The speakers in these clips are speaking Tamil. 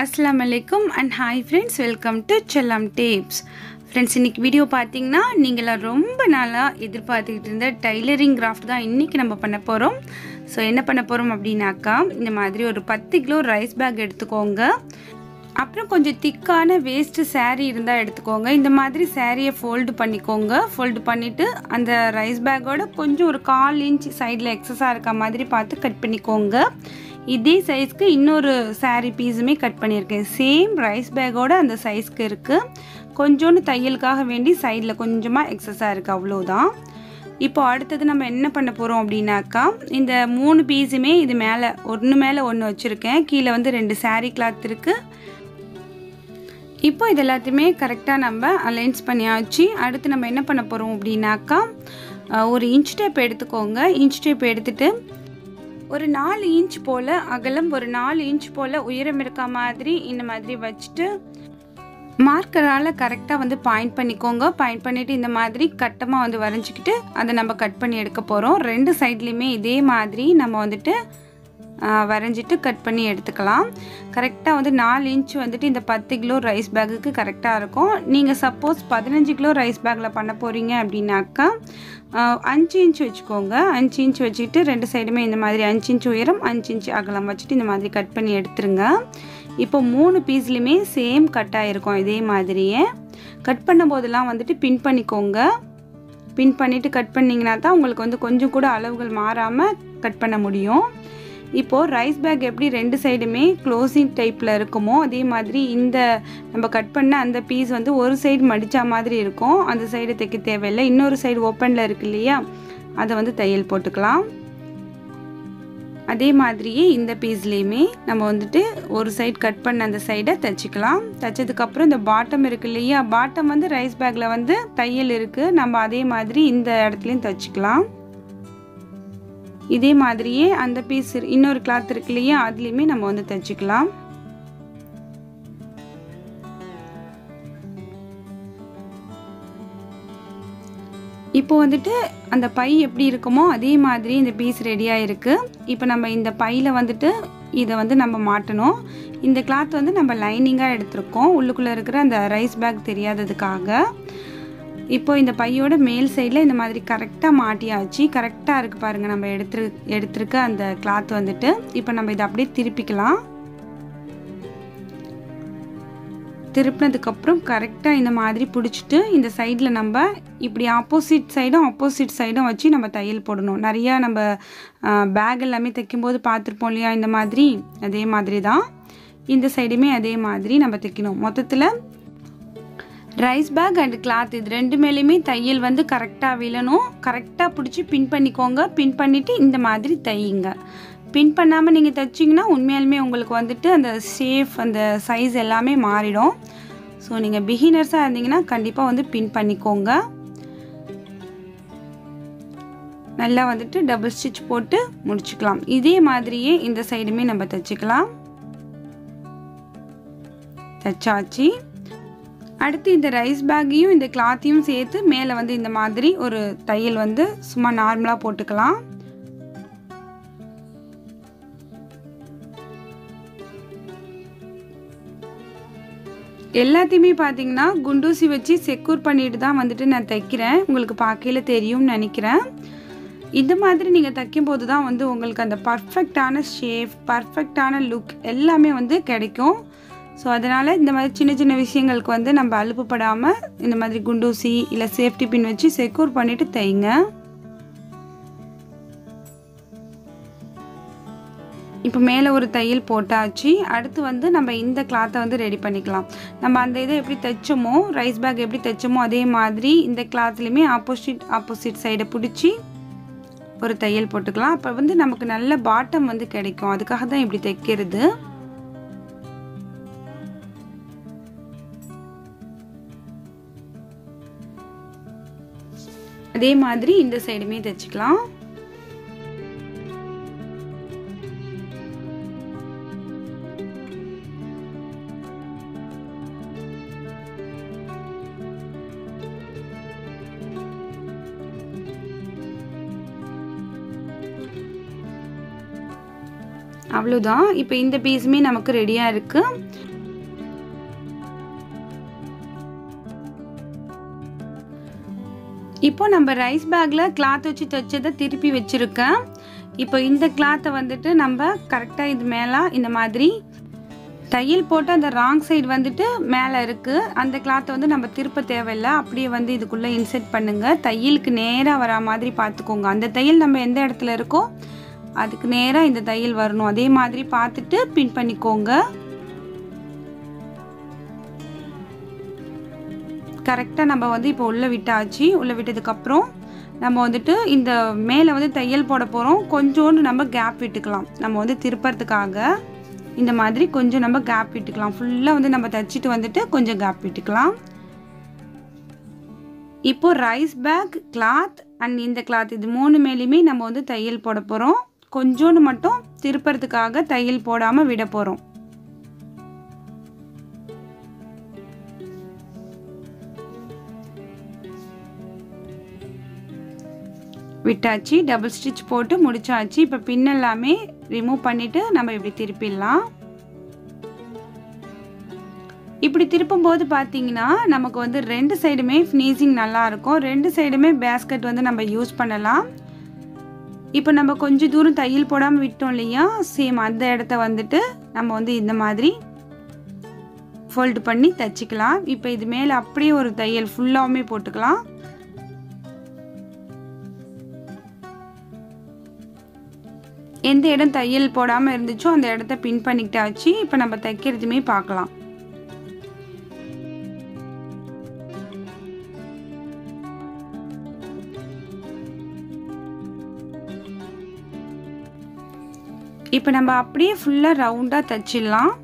Assalamualaikum and hi friends, welcome to Chellam Tips. Friends, இன்னைக்கு வீடியோ பார்த்தீங்கன்னா நீங்களா ரொம்ப நாளா எதிர்பார்த்துக்கிட்டு இருந்த டைலரிங் கிராஃப்ட் தான் இன்னைக்கு நம்ம பண்ண போறோம். ஸோ என்ன பண்ண போறோம் அப்படின்னாக்கா, இந்த மாதிரி ஒரு 10 கிலோ ரைஸ் பேக் எடுத்துக்கோங்க. அப்புறம் கொஞ்சம் திக்கான வேஸ்ட் saree இருந்தால் எடுத்துக்கோங்க. இந்த மாதிரி சாரியை ஃபோல்டு பண்ணிக்கோங்க. ஃபோல்டு பண்ணிவிட்டு அந்த ரைஸ் பேக்கோட கொஞ்சம் ஒரு 1/4 இன்ச் சைடில் எக்ஸஸாக இருக்க மாதிரி பார்த்து கட் பண்ணிக்கோங்க. இதே சைஸ்க்கு இன்னொரு saree பீஸுமே கட் பண்ணியிருக்கேன். சேம் ரைஸ் பேக்கோட அந்த சைஸ்க்கு இருக்குது. கொஞ்சோண்டு தையலுக்காக வேண்டி சைடில் கொஞ்சமாக எக்ஸஸாக இருக்குது, அவ்வளோதான். இப்போ அடுத்தது நம்ம என்ன பண்ண போகிறோம் அப்படின்னாக்கா, இந்த 3 பீஸுமே இது மேலே ஒன்று வச்சுருக்கேன். கீழே வந்து 2 saree கிளாத் இருக்குது. இப்போ இது எல்லாத்தையுமே கரெக்டாக நம்ம அலைன்ஸ் பண்ணியாச்சு. அடுத்து நம்ம என்ன பண்ண போகிறோம் அப்படின்னாக்கா, ஒரு இன்ச் டேப் எடுத்துக்கோங்க. இன்ச் டேப் எடுத்துகிட்டு ஒரு 4 இன்ச் போல் அகலம், ஒரு 4 இன்ச் போல் உயரம் இருக்க மாதிரி இந்த மாதிரி வச்சுட்டு மார்க்கரால் கரெக்டாக வந்து பாயிண்ட் பண்ணிக்கோங்க. பாயிண்ட் பண்ணிவிட்டு இந்த மாதிரி கட்டமாக வந்து வரைஞ்சிக்கிட்டு அதை நம்ம கட் பண்ணி எடுக்க போகிறோம். 2 சைட்லேயுமே இதே மாதிரி நம்ம வந்துட்டு வரைஞ்சிட்டு கட் பண்ணி எடுத்துக்கலாம். கரெக்டாக வந்து 4 இன்ச் வந்துட்டு இந்த 10 கிலோ ரைஸ் பேக்குக்கு கரெக்டாக இருக்கும். நீங்கள் சப்போஸ் 15 கிலோ ரைஸ் பேக்கில் பண்ண போகிறீங்க அப்படின்னாக்கா 5 இன்ச் வச்சுக்கோங்க. 5 இன்ச் வச்சுக்கிட்டு 2 சைடுமே இந்த மாதிரி 5 இன்ச் உயரம் 5 இன்ச் அகலம் வச்சுட்டு இந்த மாதிரி கட் பண்ணி எடுத்துருங்க. இப்போ 3 பீஸ்லையுமே சேம் கட்டாக இருக்கும். இதே மாதிரியே கட் பண்ணும்போதெல்லாம் வந்துட்டு பின் பண்ணிக்கோங்க. பின் பண்ணிவிட்டு கட் பண்ணிங்கன்னா தான் உங்களுக்கு வந்து கொஞ்சம் கூட அளவுகள் மாறாமல் கட் பண்ண முடியும். இப்போது ரைஸ் பேக் எப்படி 2 சைடுமே க்ளோசிங் டைப்பில் இருக்குமோ அதே மாதிரி இந்த நம்ம கட் பண்ண அந்த பீஸ் வந்து ஒரு சைடு மடித்தா மாதிரி இருக்கும். அந்த சைடு தைக்க தேவையில்லை. இன்னொரு சைடு ஓப்பனில் இருக்கு இல்லையா, அதை வந்து தையல் போட்டுக்கலாம். அதே மாதிரியே இந்த பீஸ்லேயுமே நம்ம வந்துட்டு ஒரு சைடு கட் பண்ண அந்த சைடை தைச்சிக்கலாம். தைச்சதுக்கப்புறம் இந்த பாட்டம் இருக்கு இல்லையா, பாட்டம் வந்து ரைஸ் பேக்கில் வந்து தையல் இருக்குது. நம்ம அதே மாதிரி இந்த இடத்துலையும் தைச்சிக்கலாம். இதே மாதிரியே அந்த பீஸ் இன்னொரு கிளாத் இருக்கு இல்லையா, அதுலேயுமே நம்ம வந்து தைச்சிக்கலாம். இப்போ வந்துட்டு அந்த பை எப்படி இருக்குமோ அதே மாதிரி இந்த பீஸ் ரெடியாக இருக்குது. இப்போ நம்ம இந்த பையில் வந்துட்டு இதை வந்து நம்ம மாட்டணும். இந்த கிளாத் வந்து நம்ம லைனிங்காக எடுத்திருக்கோம், உள்ளுக்குள்ளே இருக்கிற அந்த ரைஸ் பேக் தெரியாததுக்காக. இப்போ இந்த பையோட மேல் சைடில் இந்த மாதிரி கரெக்டாக மாட்டியாச்சு. கரெக்டாக இருக்குது பாருங்கள் நம்ம எடுத்திருக்க அந்த கிளாத் வந்துட்டு. இப்போ நம்ம இதை அப்படியே திருப்பிக்கலாம். திருப்பினதுக்கப்புறம் கரெக்டாக இந்த மாதிரி பிடிச்சிட்டு இந்த சைடில் நம்ம இப்படி ஆப்போசிட் சைடும் வச்சு நம்ம தையல் போடணும். நிறையா நம்ம பேக் எல்லாமே தைக்கும்போது பார்த்துருப்போம் இல்லையா, இந்த மாதிரி அதே மாதிரி தான் இந்த சைடுமே அதே மாதிரி நம்ம தைக்கணும். மொத்தத்தில் ரைஸ் பேக் அண்ட் கிளாத் இது 2 மேலேயுமே தையல் வந்து கரெக்டாக விழணும். கரெக்டாக பிடிச்சி பின் பண்ணிக்கோங்க. பின் பண்ணிவிட்டு இந்த மாதிரி தையுங்க. பின் பண்ணாமல் நீங்கள் தைச்சிங்கன்னா உண்மையாலுமே உங்களுக்கு வந்துட்டு அந்த ஷேப் அந்த சைஸ் எல்லாமே மாறிடும். ஸோ நீங்கள் பிகினர்ஸாக இருந்தீங்கன்னா கண்டிப்பாக வந்து பின் பண்ணிக்கோங்க. நல்லா வந்துட்டு டபுள் ஸ்டிச் போட்டு முடிச்சுக்கலாம். இதே மாதிரியே இந்த சைடுமே நம்ம தைச்சிக்கலாம். தைச்சாச்சு. அடுத்து இந்த ரைஸ் பேக்கையும் இந்த கிளாத்தையும் சேர்த்து மேலே வந்து இந்த மாதிரி ஒரு தையல் வந்து சும்மா நார்மலாக போட்டுக்கலாம். எல்லாத்தையுமே பார்த்தீங்கன்னா குண்டூசி வச்சு செக்யூர் பண்ணிட்டு தான் வந்துட்டு நான் தைக்கிறேன். உங்களுக்கு பார்க்கையில் தெரியும்னு நினைக்கிறேன். இந்த மாதிரி நீங்கள் தைக்கும்போது தான் வந்து உங்களுக்கு அந்த பர்ஃபெக்டான ஷேப், பர்ஃபெக்டான லுக் எல்லாமே வந்து கிடைக்கும். ஸோ அதனால் இந்த மாதிரி சின்ன சின்ன விஷயங்களுக்கு வந்து நம்ம அலுப்புப்படாமல் இந்த மாதிரி குண்டூசி இல்லை சேஃப்டி பின் வச்சு செக்யூர் பண்ணிவிட்டு தைங்க. இப்போ மேலே ஒரு தையல் போட்டாச்சு. அடுத்து வந்து நம்ம இந்த கிளாத்தை வந்து ரெடி பண்ணிக்கலாம். நம்ம அந்த இதை எப்படி தைச்சோமோ, ரைஸ் பேக் எப்படி தைச்சோமோ அதே மாதிரி இந்த கிளாத்லேயுமே ஆப்போசிட் சைடை பிடிச்சி ஒரு தையல் போட்டுக்கலாம். அப்போ வந்து நமக்கு நல்ல பாட்டம் வந்து கிடைக்கும். அதுக்காக தான் இப்படி தைக்கிறது. அதே மாதிரி இந்த சைடுமே தைச்சிக்கலாம். அவ்வளவுதான். இப்போ இந்த பீஸ்மே நமக்கு ரெடியா இருக்கு. இப்போ நம்ம ரைஸ் பேக்கில் கிளாத் வச்சு தைச்சதை திருப்பி வச்சுருக்கேன். இப்போ இந்த கிளாத்தை வந்துட்டு நம்ம கரெக்டாக இது மேலே இந்த மாதிரி தையல் போட்டு அந்த ராங் சைடு வந்துட்டு மேலே இருக்குது. அந்த கிளாத்தை வந்து நம்ம திருப்ப தேவையில்லை, அப்படியே வந்து இதுக்குள்ளே இன்செர்ட் பண்ணுங்கள். தையலுக்கு நேராக வரா மாதிரி பார்த்துக்கோங்க. அந்த தையல் நம்ம எந்த இடத்துல இருக்கோ அதுக்கு நேராக இந்த தையல் வரணும். அதே மாதிரி பார்த்துட்டு பின் பண்ணிக்கோங்க. கரெக்டாக நம்ம வந்து இப்போ உள்ளே விட்டாச்சு. உள்ளே விட்டதுக்கப்புறம் நம்ம வந்துட்டு இந்த மேலே வந்து தையல் போட போகிறோம். கொஞ்சோண்டு நம்ம கேப் விட்டுக்கலாம். நம்ம வந்து திருப்பறதுக்காக இந்த மாதிரி கொஞ்சம் நம்ம கேப் விட்டுக்கலாம். ஃபுல்லாக வந்து நம்ம தைச்சிட்டு வந்துட்டு கொஞ்சம் கேப் விட்டுக்கலாம். இப்போது ரைஸ் பேக், கிளாத் அண்ட் இந்த கிளாத் இது 3 மேலேயுமே நம்ம வந்து தையல் போட போகிறோம். கொஞ்சோண்டு மட்டும் திருப்பறதுக்காக தையல் போடாமல் விட போகிறோம். விட்டாச்சு. டபுள் ஸ்டிச் போட்டு முடிச்சாச்சு. இப்போ பின் எல்லாமே ரிமூவ் பண்ணிவிட்டு நம்ம இப்படி திருப்பிடலாம். இப்படி திருப்பும்போது பார்த்தீங்கன்னா நமக்கு வந்து 2 சைடுமே ஃபினிஷிங் நல்லாயிருக்கும். 2 சைடுமே பேஸ்கெட் வந்து நம்ம யூஸ் பண்ணலாம். இப்போ நம்ம கொஞ்சம் தூரம் தையல் போடாமல் விட்டோம் இல்லையா, சேம் அந்த இடத்த வந்துட்டு நம்ம வந்து இந்த மாதிரி ஃபோல்டு பண்ணி தைச்சிக்கலாம். இப்போ இது மேலே அப்படியே ஒரு தையல் ஃபுல்லாகவுமே போட்டுக்கலாம். எந்த இடம் தையல் போடாமல் இருந்துச்சோ அந்த இடத்த பின் பண்ணிக்கிட்டாச்சு. இப்போ நம்ம தைக்கிறதுமே பார்க்கலாம். இப்போ நம்ம அப்படியே ஃபுல்லாக ரவுண்டாக தைச்சிடலாம்.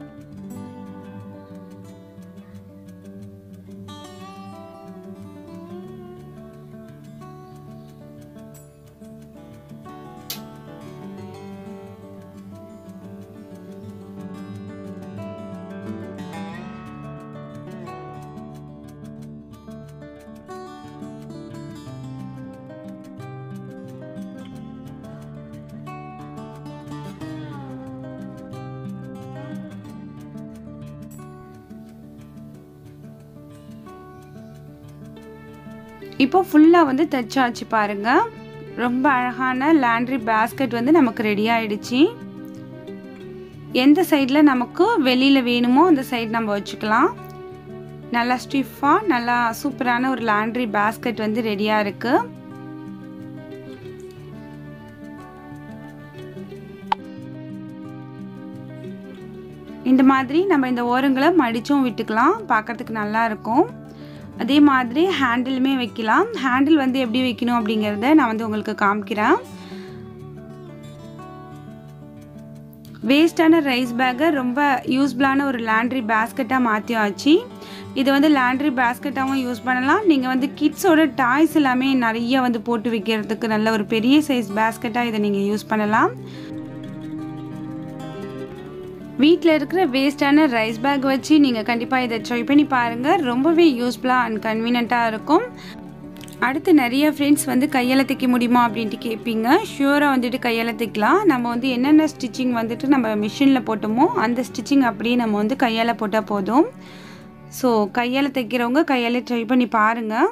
இப்போ ஃபுல்லாக வந்து தைச்சாச்சு பாருங்கள். ரொம்ப அழகான லாண்ட்ரி பேஸ்கெட் வந்து நமக்கு ரெடி ஆகிடுச்சு. எந்த சைடில் நமக்கு வெளியில் வேணுமோ அந்த சைடு நம்ம வச்சுக்கலாம். நல்லா ஸ்டிஃபாக நல்லா சூப்பரான ஒரு லாண்ட்ரி பேஸ்கெட் வந்து ரெடியாக இருக்குது. இந்த மாதிரி நம்ம இந்த ஓரங்களை மடிச்சும் விட்டுக்கலாம். பார்க்குறதுக்கு நல்லா இருக்கும். அதே மாதிரி ஹேண்டிலுமே வைக்கலாம். ஹேண்டில் வந்து எப்படி வைக்கணும் அப்படிங்கிறத நான் வந்து உங்களுக்கு காமிக்கிறேன். வேஸ்டான ரைஸ் பேக்கை ரொம்ப யூஸ்ஃபுல்லான ஒரு லாண்ட்ரி பேஸ்கெட்டாக மாற்றியாச்சு. இது வந்து லாண்ட்ரி பேஸ்கெட்டாகவும் யூஸ் பண்ணலாம். நீங்கள் வந்து கிட்ஸோட டாய்ஸ் எல்லாமே நிறைய வந்து போட்டு வைக்கிறதுக்கு நல்ல ஒரு பெரிய சைஸ் பேஸ்கெட்டாக இதை நீங்கள் யூஸ் பண்ணலாம். வீட்டில் இருக்கிற வேஸ்டான ரைஸ் பேக் வச்சு நீங்கள் கண்டிப்பாக இதை ட்ரை பண்ணி பாருங்கள். ரொம்பவே யூஸ்ஃபுல்லாக அண்ட் கன்வீனியண்ட்டாக இருக்கும். அடுத்து நிறைய ஃப்ரெண்ட்ஸ் வந்து கையால் தைக்க முடியுமா அப்படின்ட்டு கேட்பீங்க. ஷியூராக வந்துட்டு கையால் தைக்கலாம். நம்ம வந்து என்னென்ன ஸ்டிச்சிங் வந்துட்டு நம்ம மிஷினில் போட்டோமோ அந்த ஸ்டிச்சிங் அப்படியே நம்ம வந்து கையால் போட்டால் போதும். ஸோ கையால் தைக்கிறவங்க கையால் ட்ரை பண்ணி பாருங்கள்.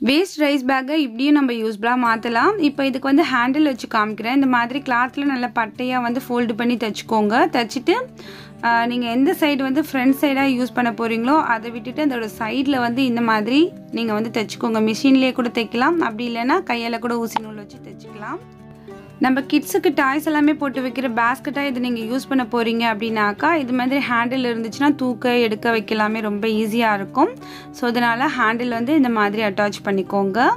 வேஸ்ட் ரைஸ் பேக்கை இப்படியும் நம்ம யூஸ்ஃபுல்லாக மாற்றலாம். இப்போ இதுக்கு வந்து ஹேண்டில் வச்சு காமிக்கிறேன். இந்த மாதிரி கிளாத்தில் நல்லா பட்டையாக வந்து ஃபோல்டு பண்ணி தைச்சிக்கோங்க. தைச்சிட்டு நீங்கள் எந்த சைடு வந்து ஃப்ரண்ட் சைடாக யூஸ் பண்ண போகிறீங்களோ அதை விட்டுட்டு அதோட சைடில் வந்து இந்த மாதிரி நீங்கள் வந்து தைச்சிக்கோங்க. மிஷின்லேயே கூட தைக்கலாம், அப்படி இல்லைன்னா கையால் கூட ஊசி நூல் வச்சு தைச்சிக்கலாம். நம்ம கிட்ஸுக்கு டாய்ஸ் எல்லாமே போட்டு வைக்கிற பேஸ்கெட்டாக இது நீங்கள் யூஸ் பண்ண போகிறீங்க அப்படின்னாக்கா இது மாதிரி ஹேண்டில் இருந்துச்சுன்னா தூக்க எடுக்க வைக்கலாமே ரொம்ப ஈஸியாக இருக்கும். ஸோ அதனால் ஹேண்டில் வந்து இந்த மாதிரி அட்டாச் பண்ணிக்கோங்க.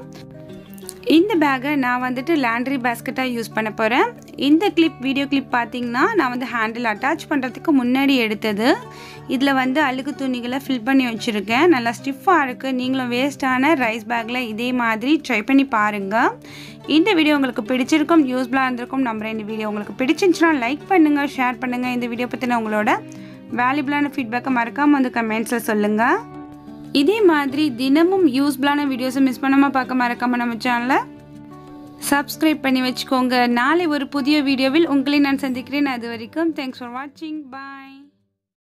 இந்த பேக்கை நான் வந்துட்டு லாண்ட்ரி பேஸ்கெட்டாக யூஸ் பண்ண போகிறேன். இந்த வீடியோ கிளிப் பார்த்தீங்கன்னா நான் வந்து ஹேண்டில் அட்டாச் பண்ணுறதுக்கு முன்னாடி எடுத்தது. இதில் வந்து அழுக்கு துணிகளை ஃபில் பண்ணி வச்சுருக்கேன். நல்லா ஸ்டிஃபாக இருக்குது. நீங்களும் வேஸ்ட்டான ரைஸ் பேக்கில் இதே மாதிரி ட்ரை பண்ணி பாருங்கள். இந்த வீடியோ உங்களுக்கு பிடிச்சிருக்கும், யூஸ்ஃபுல்லாக இருந்திருக்கும் நம்புறேன். இந்த வீடியோ உங்களுக்கு பிடிச்சிருந்துச்சுன்னா லைக் பண்ணுங்கள், ஷேர் பண்ணுங்கள். இந்த வீடியோ பற்றின உங்களோட வேல்யூபிளான ஃபீட்பேக்கை மறக்காமல் வந்து கமெண்ட்ஸில் சொல்லுங்கள். இதே மாதிரி தினமும் யூஸ்ஃபுல்லான வீடியோஸை மிஸ் பண்ணாமல் பார்க்க மறக்காமல் நம்ம சேனலை சப்ஸ்கிரைப் பண்ணி வச்சுக்கோங்க. நாளை ஒரு புதிய வீடியோவில் உங்களை நான் சந்திக்கிறேன். அது வரைக்கும் தேங்க்ஸ் ஃபார் வாட்சிங். பாய்.